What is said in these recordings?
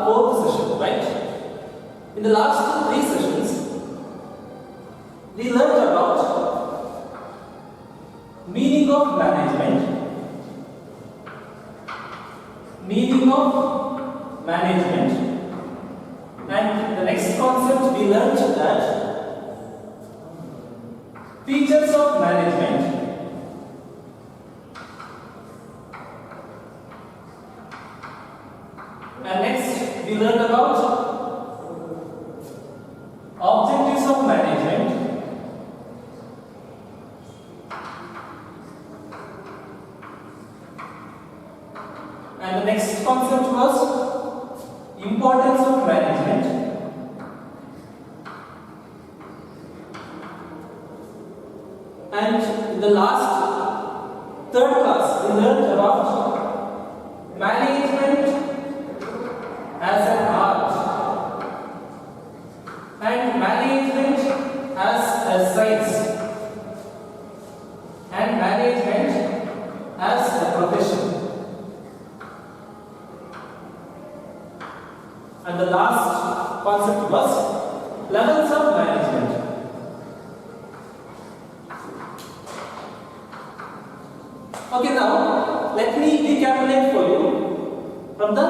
fourth session, right? In the last three sessions, we learned about meaning of management, and the next concept we learned that features of management. And next we learned about objectives of management, and the next concept was importance of management, and in the last third class we learned about management as an art and management as a science and management as a profession. And the last concept was levels of management. Okay, now let me recapitulate for you from the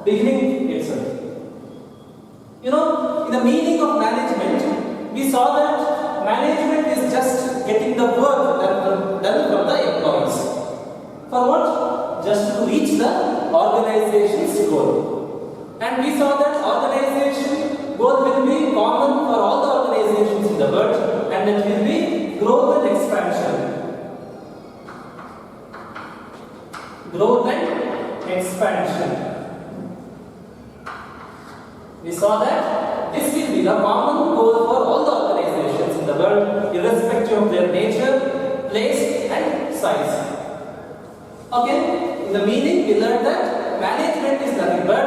beginning itself. You know, in the meaning of management, we saw that management is just getting the work done from the employees. For what? Just to reach the organization's goal. And we saw that organization goal will be common for all the organizations in the world, and it will be growth and expansion. Growth and expansion. We saw that this will be the common goal for all the organizations in the world, irrespective of their nature, place, and size. Okay, in the meaning we learned that management is nothing but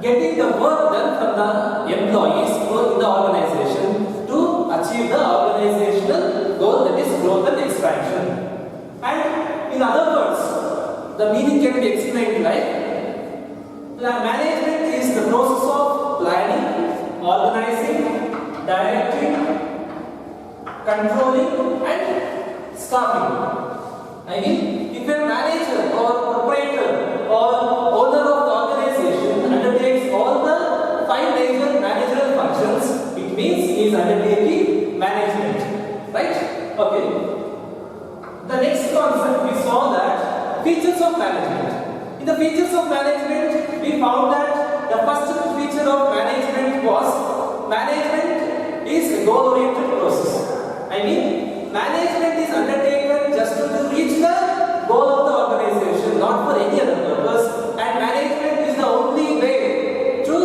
getting the work done from the employees in the organization to achieve the organizational goal, that is growth and expansion. And in other words, the meaning can be explained like management is the process of planning, organizing, directing, controlling, and staffing. I mean, if a manager or proprietor or owner of the organization undertakes all the 5 major managerial functions, it means he is undertaking management. Right? Okay. The next concept we saw that features of management. In the features of management, we found that the first feature of management was management is a goal-oriented process. I mean, management is undertaken just to reach the goal of the organization, not for any other purpose. And management is the only way to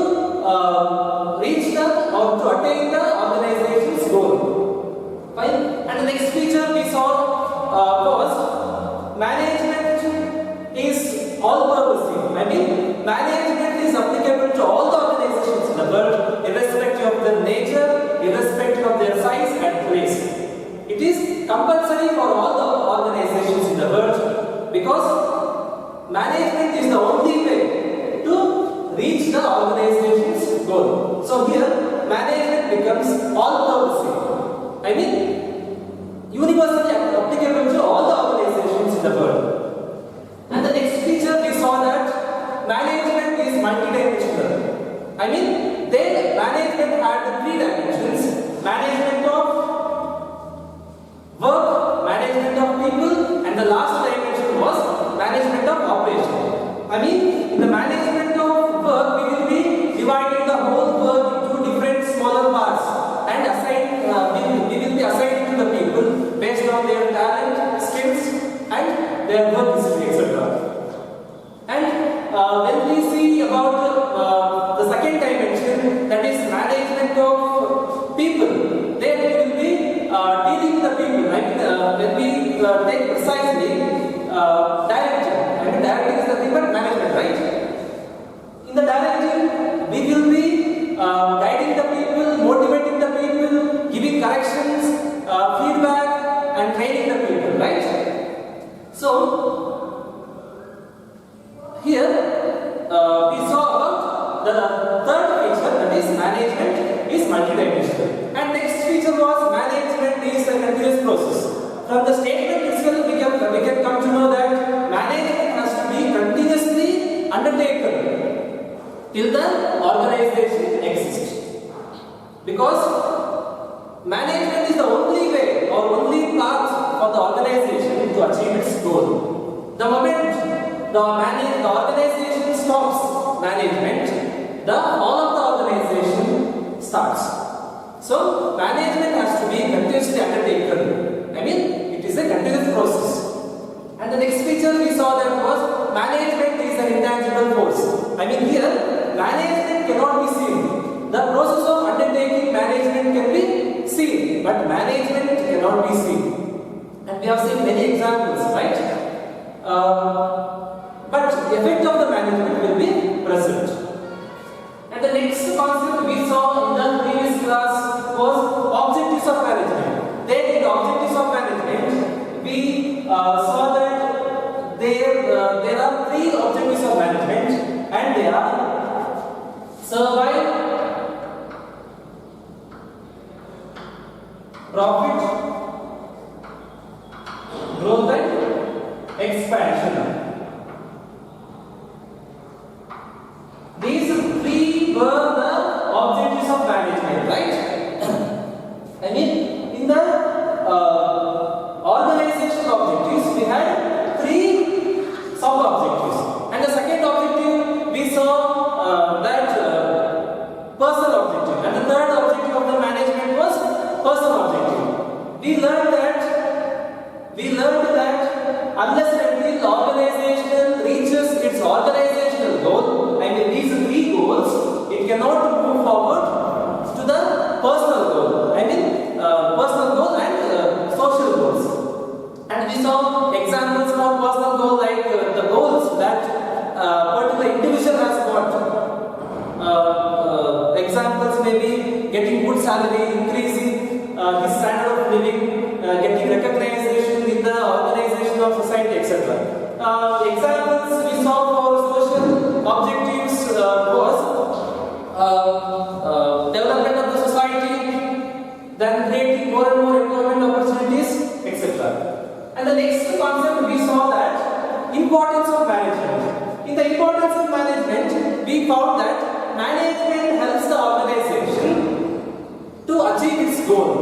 reach the or to attain the organization's goal. Fine. And the next feature we saw was management is all-purpose. I mean, management is applicable to all the organizations in the world, irrespective of their nature, irrespective of their size and place. It is compulsory for all the organizations in the world because management is the only way to reach the organization's goal. So here, management becomes all-purpose. I mean, universally applicable to all the organizations in the world. And the next feature we saw that management is multidimensional. I mean, then management had 3 dimensions: management of work, management of people, and the last dimension was management of operation. I mean, in the management of work, we will be dividing the whole work into different smaller parts and we will be assigning to the people based on their talent, skills, and their work history, etc. And when we see about the second dimension, that is management of people, then we will be dealing with the people. I mean, when we take precisely directing, I mean, directing is nothing but management, right? In the directing, we will be guiding the people, motivating the people, giving corrections, feedback, and training the people, right? So, here we saw about management is multidimensional. And next feature was management is a continuous process. From the statement itself, we can come to know that management has to be continuously undertaken till the organization exists. Because management is the only way or only path for the organization to achieve its goal. The moment the organization stops management, the whole of the organization starts. So management has to be continuously undertaken. I mean, it is a continuous process. And the next feature we saw that was management is an intangible force. I mean, here management cannot be seen. The process of undertaking management can be seen, but management cannot be seen. And we have seen many examples, right? But the effect of the management will be present. And the next concept we saw in the previous class was objectives of management. Then in the objectives of management, we saw that there are three objectives of management, and they are survive, profit, growth and expansion. These three were the objectives of management, right? I mean, in the organizational objectives, we had three sub-objectives. And the second objective, we saw that personal objective. And the third objective of the management was personal objective. We learned that unless and until the organization reaches its organizational goal, I mean these three goals, it cannot move forward to the personal goal. I mean personal goal and social goals. And we saw examples for personal goal like the goals that particular individual has got. Examples may be getting good salary, increasing his standard of living, getting recognition in the organization of society, etc. Examples we saw for social objectives was development of the society, then creating more and more employment opportunities, etc. And the next concept we saw that importance of management. In the importance of management, we found that management helps the organization to achieve its goal.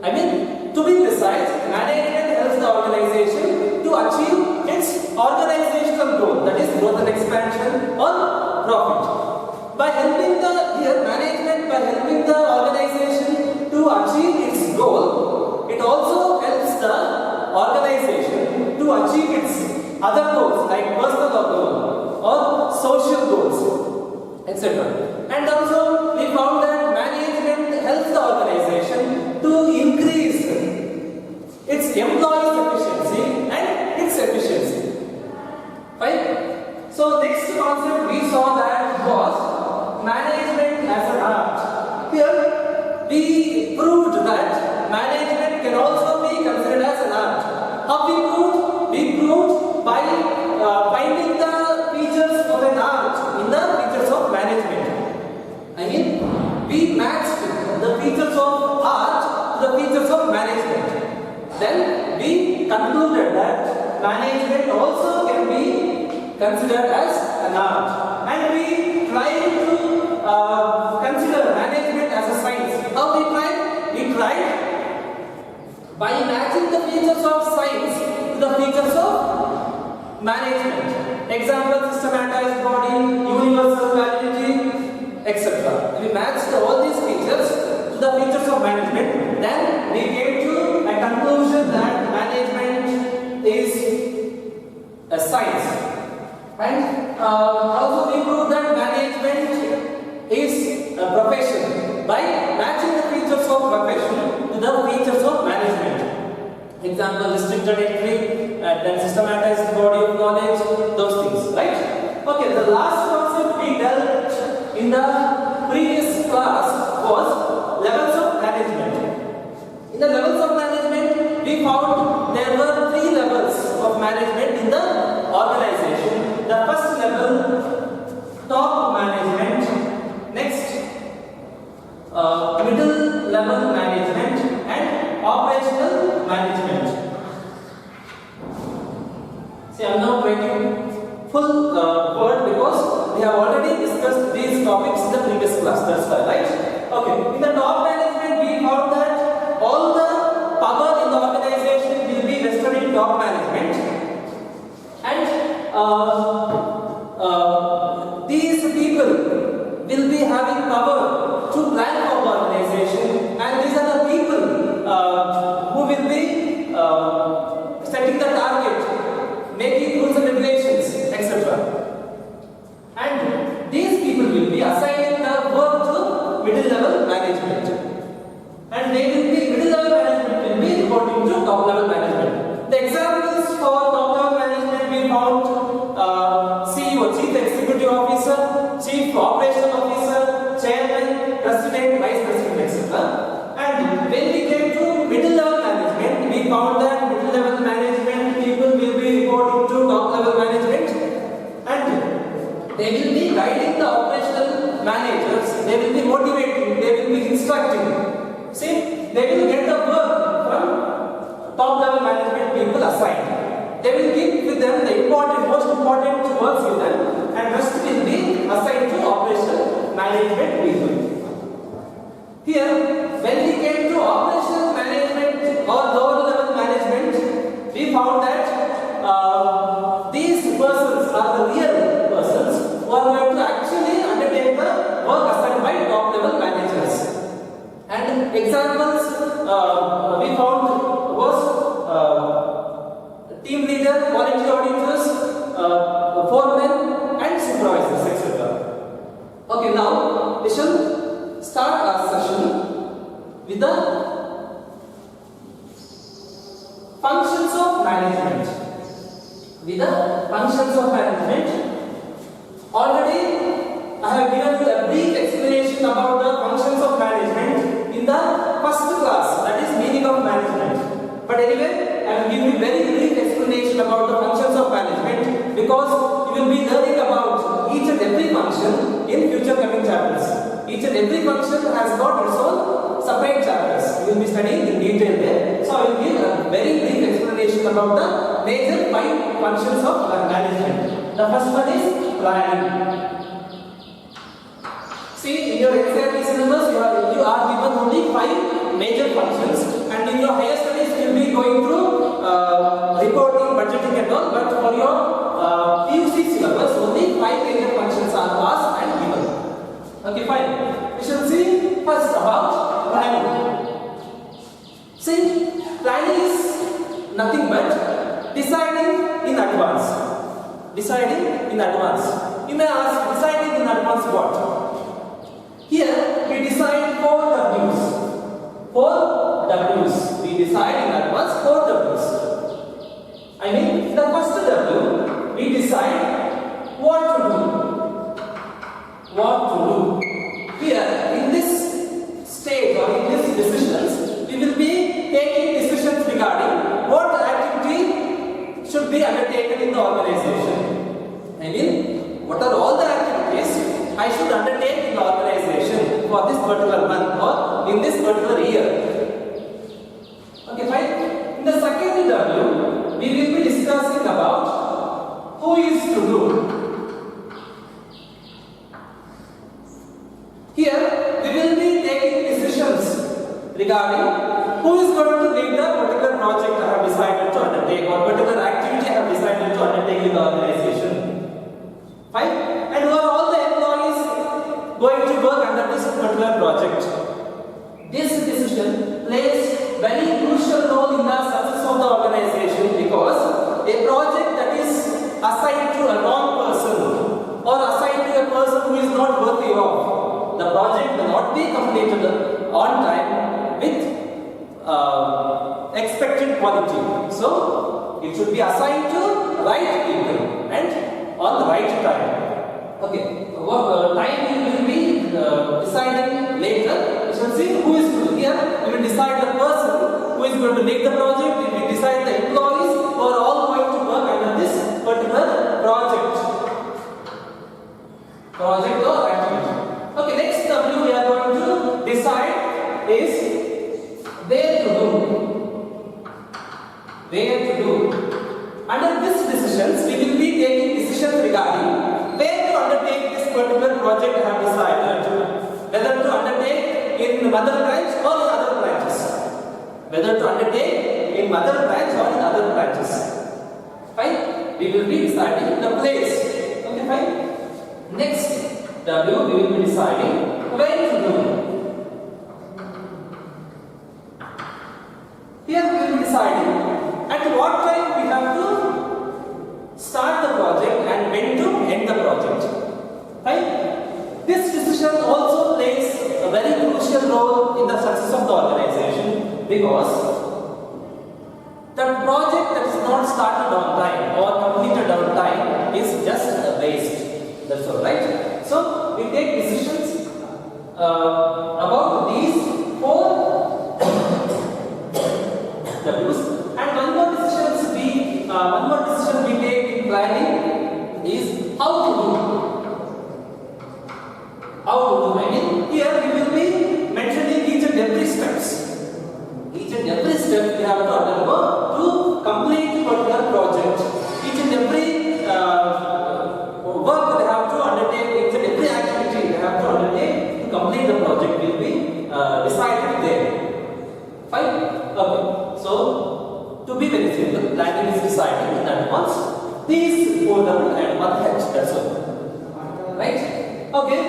I mean, to be precise, management helps the organization to achieve its organizational goal, that is growth and expansion or profit. By helping the organization to achieve its goal, it also helps the organization to achieve its other goals like personal goal or social goals, etc. And also we found that management helps the organization to increase its employees' efficiency and its efficiency. Right? So next concept we saw that was management as an art. Here we proved that management can also be considered as an art. How we proved? We proved by finding the features of an art in the features of management. I mean, we matched the features of art to the features of management. Then we concluded that management also can be considered as an art. And we tried to consider management as a science. How we tried? We tried by matching the features of science to the features of management. Example, systematized body, universal validity, etc. We matched all these features to the features of management. Then we came to a conclusion that management is a science. And also we proved that management is a profession by matching the features of profession to the features of management. Example, restricted entry, then systematized body of knowledge, those things, right? Okay, the last concept we dealt in the previous class was levels of management. In the levels of management, we found there were three levels of management in the organization. The first level, top management. Next, middle level management and operational management. See, I am now writing full word because we have already discussed these topics in the previous class. That's why, right? Okay. In the top management, we found that all the power in the organization will be vested in top management, and these people will be having power to plan for the organization, and these are the people who will be setting the target, making rules and regulations, etc. And these people will be assigning the work to middle level management, and they will be middle level management will be reporting to top level management. The examples for top level management we found CEO, Chief Executive Officer, Chief Operational Officer, Chairman, President, Vice President, etc. And when we came to middle level management, we found that middle level management people will be reporting to top level management, and they will be guiding the operational managers, they will be motivating, they will be instructing. See, they will get the work from top level management people assigned. They will keep with them the most important works with them, and rest will be assigned to operational management people. Here, when we came to operational management or lower level management, we found that these persons are the real persons who are going to actually undertake the work assigned by top level managers. And examples we found was team leader, quality auditors, foremen, and supervisors, etc. Okay, now we shall start our session with the functions of management. Already I have given you a brief explanation about the functions of management in the first class, that is meaning of management. But anyway, I will give you very brief explanation about the functions of management, because you will be learning about each and every function in future coming chapters. Each and every function has got its own separate chapters. You will be studying in detail there. So I will give a very brief explanation about the major 5 functions of management. The first one is planning. See, in your exam syllabus, you are given only 5 major functions, and in your higher studies, you will be going through reporting, budgeting, and all. But for your PUC syllabus, only 5 major functions are asked and given. Okay, fine. We shall see first about planning. See, planning is nothing but deciding in advance. You may ask, deciding in advance what? Here we decide 4 W's. We decide in advance 4 W's. I mean, the first W, we decide what to do. Here, in this stage or in these decisions, we will be taking decisions regarding what activity should be undertaken in the organization. I mean, what are all the activities I should undertake in the organization for this particular month or in this particular year. Okay, fine. In the second W, we will be discussing about who is to do. Here, we will be taking decisions regarding who is going to lead the particular project I have decided to undertake or particular activity I have decided to undertake in the organization. Fine? And who are all the employees going to work under this particular project. This decision plays very crucial role in the success of the organization, because a project that is assigned to a wrong person or assigned to a person who is not worthy of, the project will not be completed on time with expected quality. So it should be assigned to right people and on the right time. Okay, time we will be deciding later. We shall see who is to do. Here we will decide the person who is going to make the project. We will decide the employees who are all going to work under this particular project or activity. Okay, next W we are going to decide decisions, we will be taking decisions regarding where to undertake this particular project. I have decided whether to undertake in mother branch or in other branches. Whether to undertake in mother branch or in other branches. Fine? We will be deciding the place. Okay, fine? Next, W, we will be deciding when to do. Here we will be deciding at what time we have to start the project and when to end the project. Right? This decision also plays a very crucial role in the success of the organization, because the project that is not started on time or completed on time is just a waste. That's all, right? So we take decisions about these four W's, and one more decision we take in planning is how to do. I mean, here we will be mentioning each and every steps. Each and every step we have to undergo to complete the particular project. Each and every work they have to undertake, each and every activity they have to undertake to complete the project will be decided there. Fine? Okay. So, to be very simple, planning is decided in advance. These four W and one H, that's all. Right? Okay.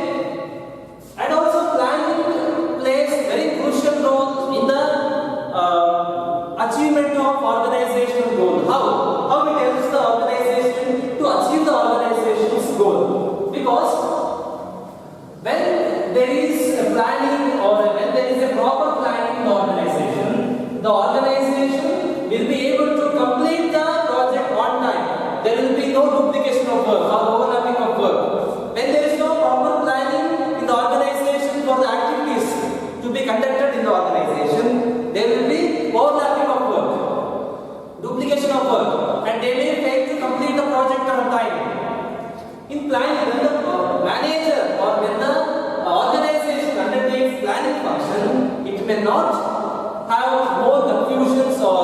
And also planning plays a very crucial role in the achievement of organizational goal. How it helps the organization to achieve the organization's goal? Because when there is a planning or when there is a proper planning in the organization will be able to complete the project on time. There will be no duplication of work or overlapping of work. When there is no proper planning in the organization for the activities to be conducted in the organization, there will be overlapping of work, duplication of work, and they may fail to complete the project on time. In planning, when the manager or when the organization undertakes planning function, it may not have more confusions or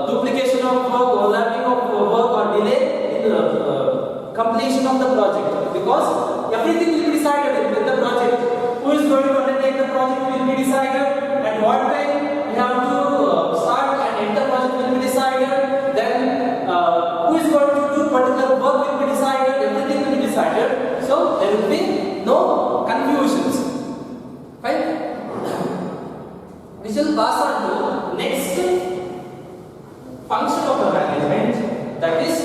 duplication of work, overlapping of work, or delay in the completion of the project, because everything will be decided in the project. Who is going to undertake the project will be decided, at what time we have to start and end the project will be decided, then who is going to do particular work will be decided, everything will be decided, so there will be no confusions. Right? We shall pass on to next function of the management, that is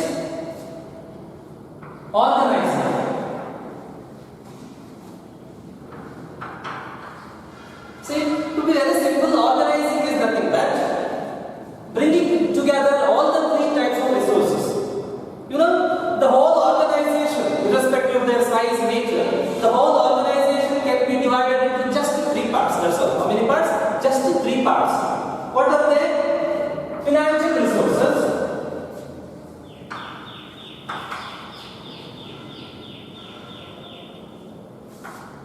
organizing. See, to be very simple, organizing is nothing but bringing together all the three types of resources. You know, the whole organization, irrespective of their size, nature, the whole organization can be divided into just three parts. That's all. How many parts? Just three parts. What are they? Financial resources,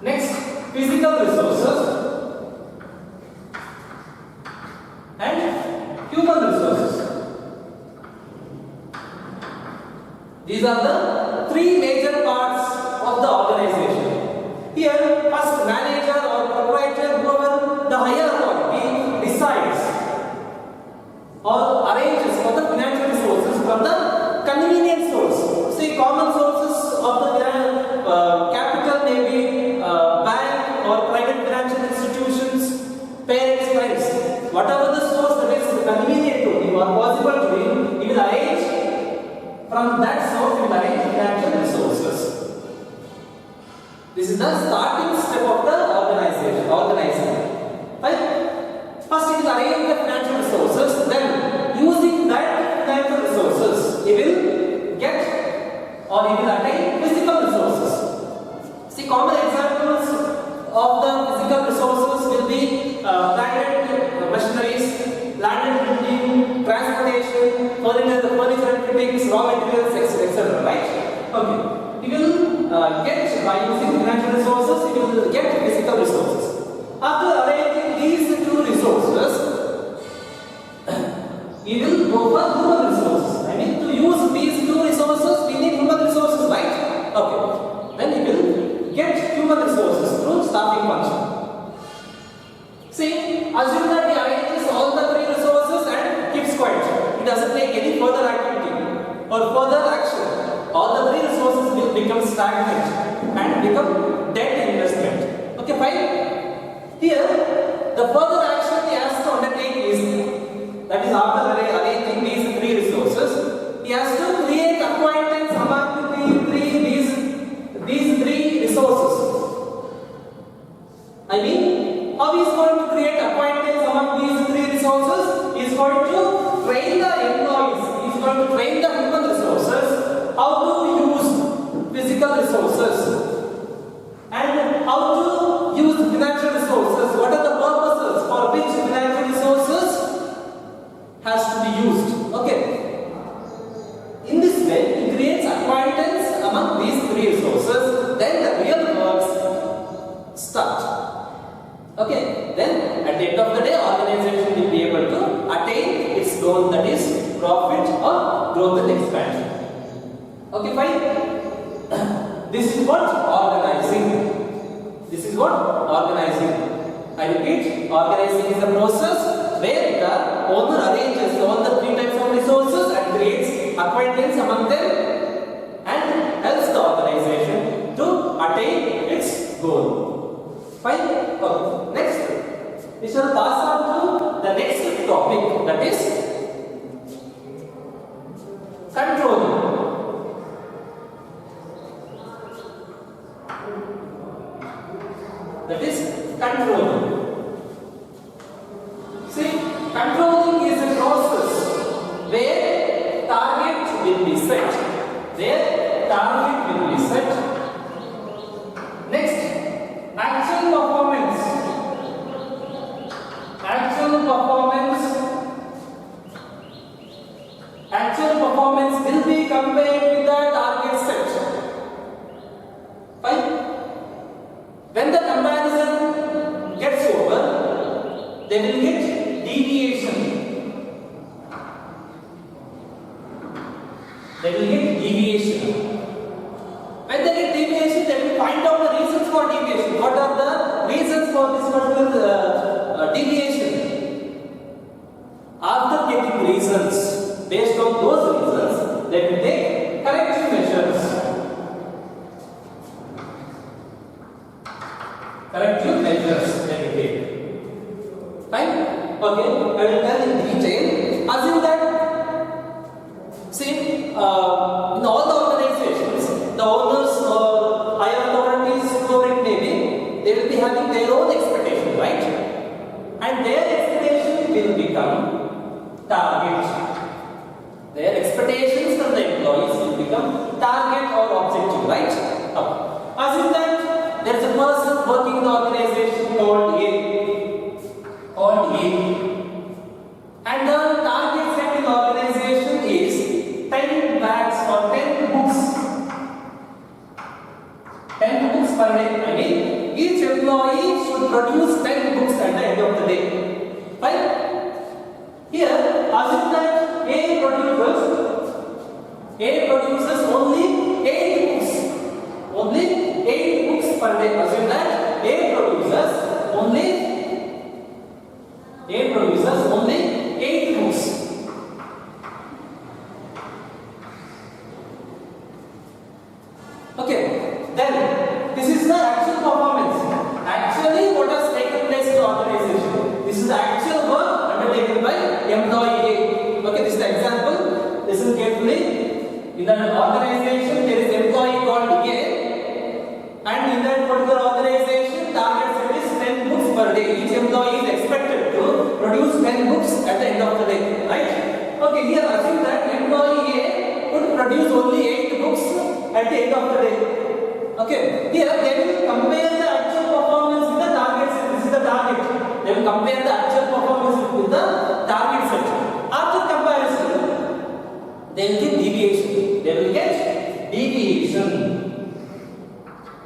next physical resources, and human resources. These are the three major parts of the organization. Here, first manager or proprietor, whoever the higher authority decides or arranges for the financial resources from the convenient source. See, common sources of the capital may be bank or private financial institutions, parents, friends. Whatever the source that is convenient to him or possible to him, he will arrange from that source. He will arrange financial resources. This is the starting step of the organizing. Right? First, he will arrange the financial resources. Then, using that financial resources, he will get or he will attain physical resources. See, common examples of the physical resources will be plant machineries, land and building, transportation, furniture and fittings, raw materials, etc. Right? Okay. He will get, by using financial resources, he will get physical resources. After arranging these two resources, he will go for human resources. I mean, to use these or further action, all the three resources will become stagnant and become dead investment. Okay, fine. Here, the further action he has to undertake is, that is after arranging these three resources, he has to create acquaintance among these three resources. I mean, how he is going to create acquaintance among these three resources? He is going to train the employees, he is going to train the human resources how to use physical resources and how to use financial resources. What are the purposes for which financial resources has to be used? Okay. In this way, he creates acquaintance among these three resources. Then the real works start. Okay. Then at the end of the day, organization will be able to attain its goal, that is profit or growth and expansion. Okay, fine. This is what organizing. This is what organizing. I repeat, organizing is a process where the owner arranges all the three types of resources and creates acquaintance among them and helps the organization to attain its goal. Fine? Okay. Next, we shall pass on to the next topic, that is controlling. That is controlling. See, controlling is a process where target will be set. Where target will be set. Next, actual performance. Actual performance will be compared with the target set. Fine. When the comparison gets over, they will get deviation. They will get deviation. When they get deviation, they will find out the reasons for deviation. What are the reasons for this particular deviation? After getting reasons, based on those reasons, they will take corrective measures. Corrective measures they will take. Fine? Okay, I will tell in detail. Assume that, see, in all the organizations, the owners or higher authorities, whoever it may be, they will be having their own expectation, right? And their expectation will become target. Their expectations from the employees will become target or objective, right? Okay. Assume that there is a person working in the organization called A. And the target set in the organization is 10 bags or 10 books. 10 books per day. I mean, each employee should produce 10 books at the end of the day. Fine? Here, assume that A produces only 8 books. Only 8 books per day. Assume that A produces only 8 books. Okay, then this is the actual performance. Actually, what has taken place in the organization? This is the actual work undertaken by employee A. Okay, this is the example. Listen carefully. In the organization, there is employee called A, and in that particular organization, target set is 10 books per day. Each employee is expected to produce 10 books at the end of the day, right? Okay, here assume that employee A could produce only 8 books at the end of the day. Okay, here they will compare the actual performance with the target set. This is the target. They will compare the actual performance with the target set. After comparison, they will get deviation. They will get deviation.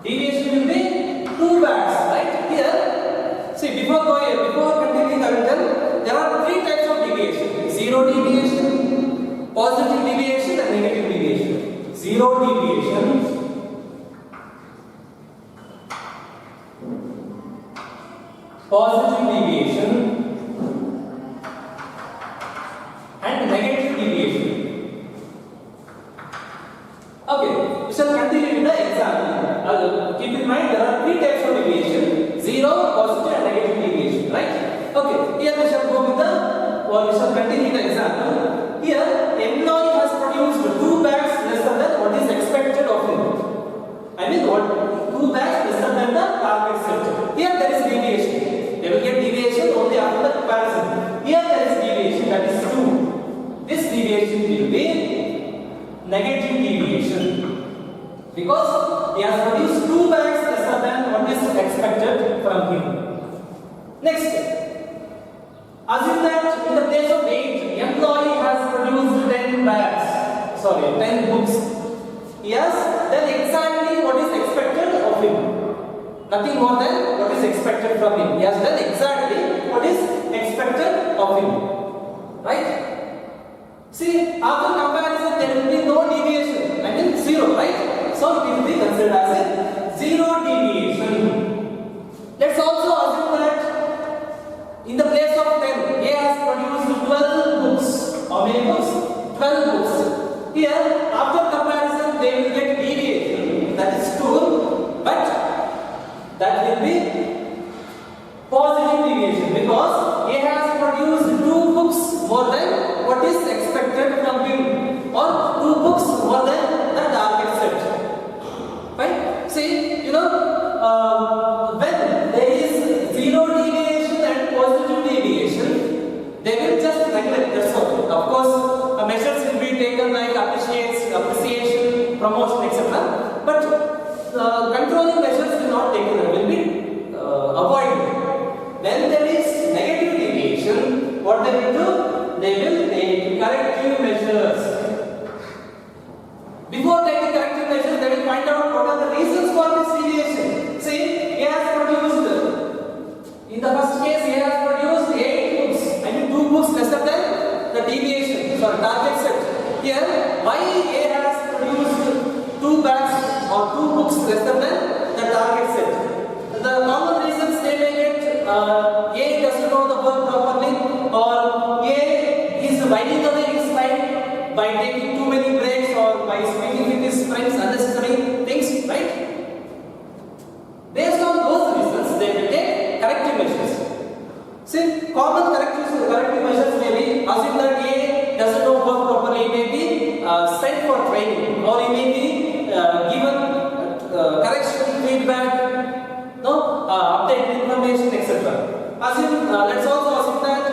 Deviation will be 2 bags, right? Here, see, before continuing, I will tell there are 3 types of deviation: zero deviation, positive deviation, and negative deviation. Zero deviation, positive deviation, and negative deviation. Okay, we shall continue with the example. Keep in mind there are three types of deviation: zero, positive, and negative deviation. Right? Okay. Here we shall go with the, or we shall continue the example. Here, employee has produced 2 bags lesser than what is expected of him. I mean, what 2 bags lesser than the target set. Here there is deviation. They will get deviation only after the comparison. Here there is deviation, that is 2. This deviation will be negative deviation because he has produced 2 bags lesser than what is expected from him. Next, assume that in the place of 8, employee has produced 10 bags, 10 books. He has done exactly what is expected of him. Nothing more than what is expected from him. He has done exactly what is expected of him. Right? See, after comparison there will be no deviation. I mean 0, right? So it will be considered as a 0 deviation. Let's also assume that in the place of 10, A has produced 12 books. How many books? 12 books. Here, after comparison, they will get deviation. That is 2, but that will be positive deviation because A has produced 2 books more than what is expected from him, or 2 books more than the target set. Right? See, when there is 0 deviation and positive deviation, they will just neglect. That's all. Of course, measures will be taken like appreciation, promotion, etc. But controlling measures will not taken. Will be avoided. When there is negative deviation, what they will do? They will take corrective measures. Before taking corrective measures, they will find out what are the reasons for this deviation. See, he has produced, in the first case, he has produced 8 books. I mean 2 books lesser than the deviation, target set. Here, why A has produced 2 bags or 2 books lesser than the target set? The common reasons they may get, A doesn't know the work properly, or A is winding away his time by taking too many breaks or by speaking with his friends unnecessary things, right? Based on those reasons, they will take corrective measures. See, common corrective measures may be assume that A doesn't know work properly, may be sent for training, or he may be given correction, feedback, updated information, etc. Let's also assume that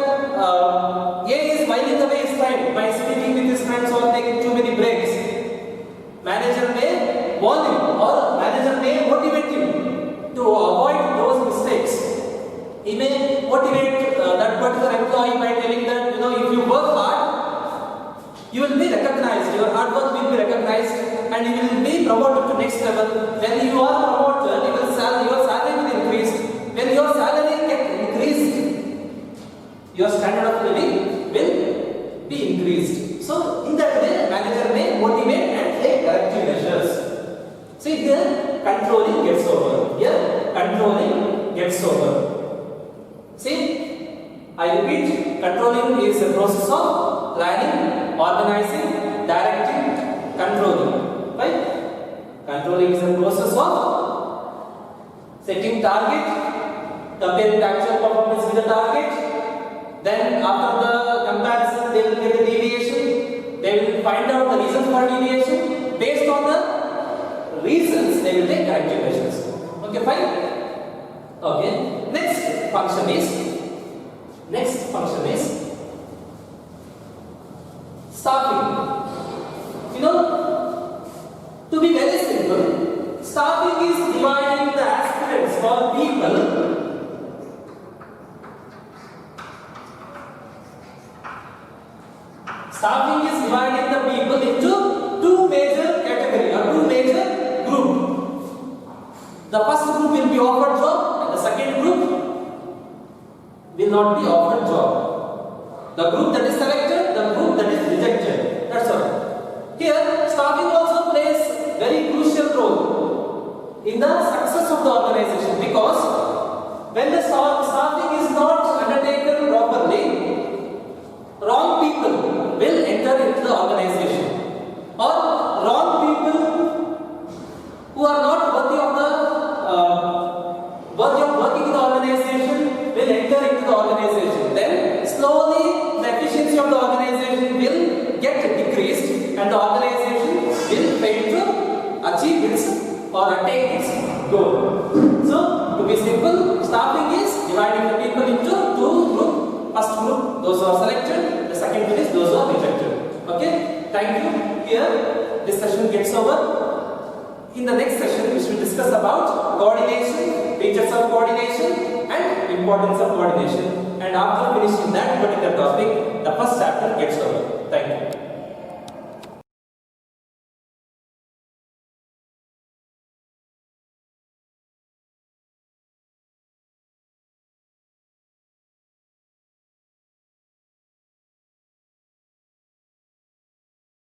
A is whiling away his time by speaking with his friends or taking too many breaks. Manager may warn him, or manager may motivate him to avoid those mistakes. He may motivate that particular employee by telling that, if you work hard, you will be recognized, your hard work will be recognized, and you will be promoted to next level. When you are promoted, your salary will increase. When your salary gets increased, your standard of living will be increased. So, in that way, manager may motivate and take corrective measures. See, here controlling gets over. Here controlling gets over. See, I repeat, controlling is a process of planning, organizing, directing, controlling. Right? Controlling is a process of setting target, comparing the actual performance with the target. Then after the comparison, they will get a deviation. They will find out the reasons for deviation. Based on the reasons, they will take corrective measures. Okay, fine? Okay. Next function is staffing. To be very simple, staffing is dividing the aspirants or people into 2 major categories or 2 major groups. The first group will be offered job and the second group will not be offered job. The group that is selected, the group that is rejected. That's all. Here, staffing also plays very crucial role in the success of the organization, because when the staffing is not undertaken properly, wrong people will enter into the organization, or wrong people will fail to achieve its or attain its goal. So, to be simple, staffing is dividing the people into two groups. First group, those who are selected. The second group is those who are rejected. Okay? Thank you. Here, this session gets over. In the next session, we should discuss about coordination, features of coordination, and importance of coordination. And after finishing that particular topic, the first chapter gets over. Thank you.